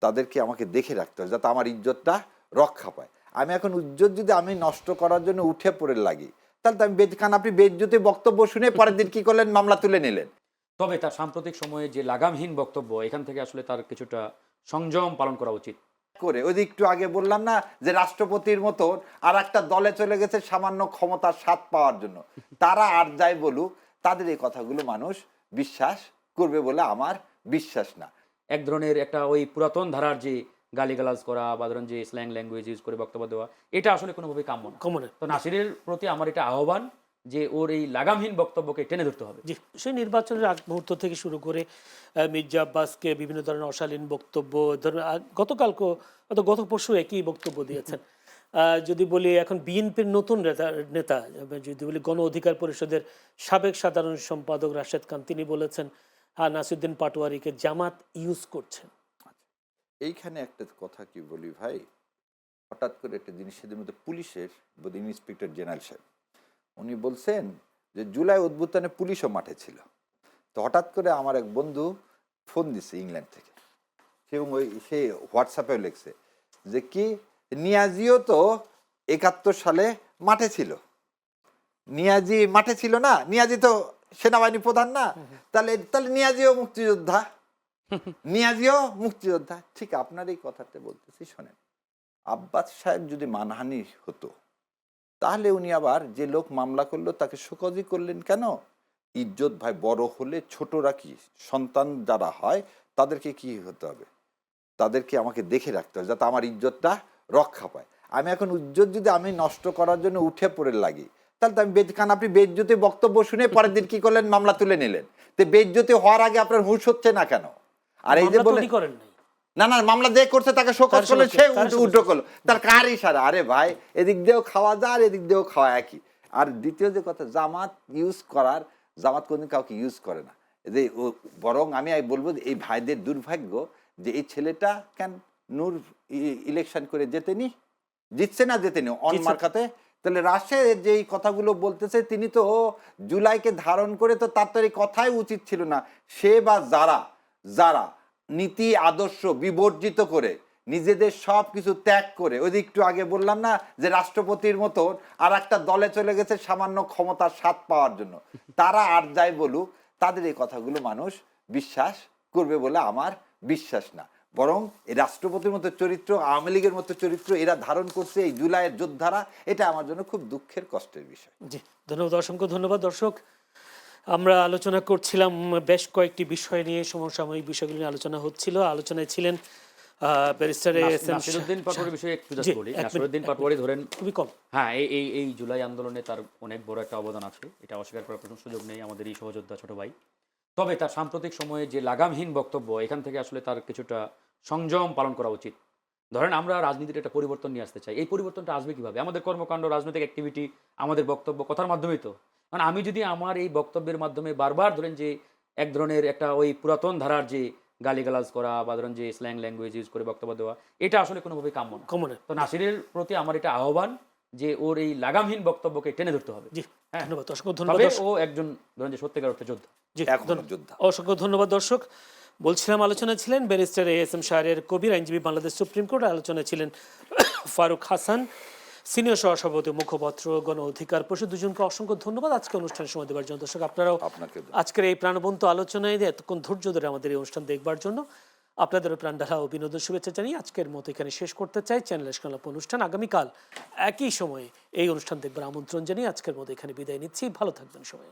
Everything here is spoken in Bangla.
তাদেরকে আমাকে দেখে রাখতে হবে যাতে আমার ইজ্জতটা রক্ষা পায়। আমি এখন ইজ্জত যদি আমি নষ্ট করার জন্য উঠে পড়ে লাগি, তাহলে তো আমি কারণ আপনি বেজ্জতি বক্তব্য শুনে পরের দিন কি করলেন, মামলা তুলে নিলেন। তবে তার সাম্প্রতিক সময়ে যে লাগামহীন বক্তব্য, এখান থেকে আসলে তার কিছুটা সংযম পালন করা উচিত। করে ওই যে একটু আগে বললাম না যে রাষ্ট্রপতির মতন আর একটা দলে চলে গেছে সামান্য ক্ষমতার স্বাদ পাওয়ার জন্য, তারা আর যাই বলুক তাদের এই কথাগুলো মানুষ বিশ্বাস করবে বলে আমার বিশ্বাস না। এক ধরনের একটা ওই পুরাতন ধারার যে গালিগালাজ করা বা ধরেন যে স্ল্যাং ল্যাঙ্গুয়েজ ইউজ করে বক্তব্য দেওয়া, এটা আসলে কোনোভাবেই কাম্য না। কমনে তো নাসিরের প্রতি আমার এটা আহ্বান যে ওর এই লাগামহীন বক্তব্যকে টেনে ধরতে হবে। জি, সেই নির্বাচনের আগ মুহূর্ত থেকে শুরু করে মির্জা আব্বাসকে বিভিন্ন ধরনের অশালীন বক্তব্য গতকালকে গত পরশু একই বক্তব্য দিয়েছেন। যদি বলি এখন বিএনপির নতুন নেতা যদি বলি গণ অধিকার পরিষদের সাবেক সাধারণ সম্পাদক রাশেদ খান, তিনি বলেছেন হ্যাঁ নাসিরুদ্দিন পাটোয়ারিকে জামাত ইউজ করছেন। এইখানে একটা কথা কি বলি ভাই, হঠাৎ করে একটা জিনিস সেদিন মধ্যে পুলিশের ইন্সপেক্টর জেনারেল সাহেব উনি বলছেন যে জুলাই অভ্যুত্থানে পুলিশও মাঠে ছিল। তো হঠাৎ করে আমার এক বন্ধু ফোন দিছে ইংল্যান্ড থেকে, সে হোয়াটসঅ্যাপেও লিখছে যে কি নিয়াজিও তো ৭১ সালে মাঠে ছিল। নিয়াজি মাঠে ছিল না, নিয়াজি তো সেনাবাহিনী প্রধান না, তাহলে তাহলে নিয়াজিও মুক্তিযোদ্ধা, নিয়াজিও মুক্তিযোদ্ধা। ঠিক আপনার এই কথাতে বলতেছি, শোনেন, আব্বাস সাহেব যদি মানহানি হতো তাহলে উনি আবার যে লোক মামলা করলো তাকে শোকজি করলেন কেন? ইজ্জত ভাই বড় হলে ছোটরা কি সন্তান যারা হয় তাদেরকে কি হতে হবে, তাদেরকে আমাকে দেখে রাখতে হবে যাতে আমার ইজ্জতটা রক্ষা পায়। আমি এখন ইজ্জত যদি আমি নষ্ট করার জন্য উঠে পড়ে লাগি, তাহলে তো আমি কারণ আপনি বেজ্জতি বক্তব্য শুনে পরের দিন কি করলেন, মামলা তুলে নিলেন। তো বেজ্জতি হওয়ার আগে আপনার হুঁশ হচ্ছে না কেন? আর এই যে বলেন না না মামলা যে করছে তাকে শোকজ করলে সে উল্টো করলো, তার কার ইশারা? আরে ভাই এদিক দিয়েও খাওয়া যায় আর এদিক দিয়েও খাওয়া একই। আর দ্বিতীয় যে কথা, জামাত ইউজ করার, জামাত কোনদিন কাউকে ইউজ করে না। যে বরং আমি বলবো এই ভাইদের দুর্ভাগ্য যে এই ছেলেটা কেন নূর ইলেকশন করে জেতেনি, জিতছে না জেতেনি অন মার্কাতে, তাহলে রাশেদ যে এই কথাগুলো বলতেছে তিনি তো জুলাইকে ধারণ করে তো তার তো এই কথাই উচিত ছিল না। সে বা যারা যারা নীতি আদর্শ বিবর্জিত করে নিজেদের সব কিছু ত্যাগ করে, ওই যে একটু আগে বললাম না যে রাষ্ট্রপতির মতন আর একটা দলে চলে গেছে সামান্য ক্ষমতার স্বাদ পাওয়ার জন্য, তারা আর যাই বলুক তাদের এই কথাগুলো মানুষ বিশ্বাস করবে বলে আমার বিশ্বাস না। বরং এই রাষ্ট্রপতির মতো চরিত্র, আওয়ামী লীগের মতো চরিত্র এরা ধারণ করছে এই জুলাইয়ের যোদ্ধারা, এটা আমার জন্য খুব দুঃখের কষ্টের বিষয়। জি ধন্যবাদ, অসংখ্য ধন্যবাদ। দর্শক, আমরা আলোচনা করছিলাম বেশ কয়েকটি বিষয় নিয়ে, সমসাময়িক বিষয়গুলো নিয়ে আলোচনা হচ্ছিল। আলোচনায় ছিলেন ব্যারিস্টার নাসিরুদ্দিন পাটোয়ারির বিষয়ে একটু জাস্ট বলি। নাসিরুদ্দিন পাটোয়ারি ধরেন খুবই কম, হ্যাঁ এই জুলাই আন্দোলনে তার অনেক বড় একটা অবদান আছে, এটা অস্বীকার করার কোনো সুযোগ নেই, আমাদের এই সহযোদ্ধা ছোট ভাই। তবে তার সাম্প্রতিক সময়ে যে লাগামহীন বক্তব্য, এখান থেকে আসলে তার কিছুটা সংযম পালন করা উচিত। ধরেন আমরা রাজনীতির একটা পরিবর্তন নিয়ে আসতে চাই, এই পরিবর্তনটা আসবে কিভাবে? আমাদের কর্মকাণ্ড, রাজনৈতিক অ্যাক্টিভিটি, আমাদের বক্তব্য কথার মাধ্যমেই তো। মানে আমি যদি আমার এই বক্তব্যের মাধ্যমে বারবার ধরেন যে এক ধরনের একটা ওই পুরাতন ধারার যে গালিগালাজ করা বা ধরেন যে স্ল্যাং ল্যাঙ্গুয়েজ ইউজ করে বক্তব্য দেওয়া, এটা আসলে কোনোভাবেই কাম্য না। তো নাসিরের প্রতি আমার এটা আহ্বান যে ওর এই লাগামহীন বক্তব্যকে টেনে ধরতে হবে। জি হ্যাঁ, ধন্যবাদ, অসংখ্য ধন্যবাদ। ও একজন ধরেন যে সত্যিকার অর্থে যোদ্ধা। জি যোদ্ধা। অসংখ্য ধন্যবাদ। দর্শক, বলছিলাম আলোচনায় ছিলেন ব্যারিস্টার ASM শাহরিয়ার কবির, আইনজীবী, বাংলাদেশ সুপ্রিম কোর্ট। আলোচনায় ছিলেন ফারুক হাসান, সিনিয়র সহসভাপতি মুখপাত্র গণ অধিকার পরিষদ। দুজনকে অসংখ্য ধন্যবাদ আজকে অনুষ্ঠানে সময় দেওয়ার জন্য। দর্শক, আপনারাও আজকের এই প্রাণবন্ত আলোচনায় এতক্ষণ ধৈর্য ধরে আমাদের এই অনুষ্ঠান দেখবার জন্য আপনাদের প্রাণঢালা ও বিনোদন শুভেচ্ছা জানিয়ে আজকের মতো এখানে শেষ করতে চাই। চ্যানেল সংলাপ অনুষ্ঠান আগামীকাল একই সময়ে এই অনুষ্ঠান দেখবার আমন্ত্রণ জানিয়ে আজকের মতো এখানে বিদায় নিচ্ছি। ভালো থাকবেন সবাই।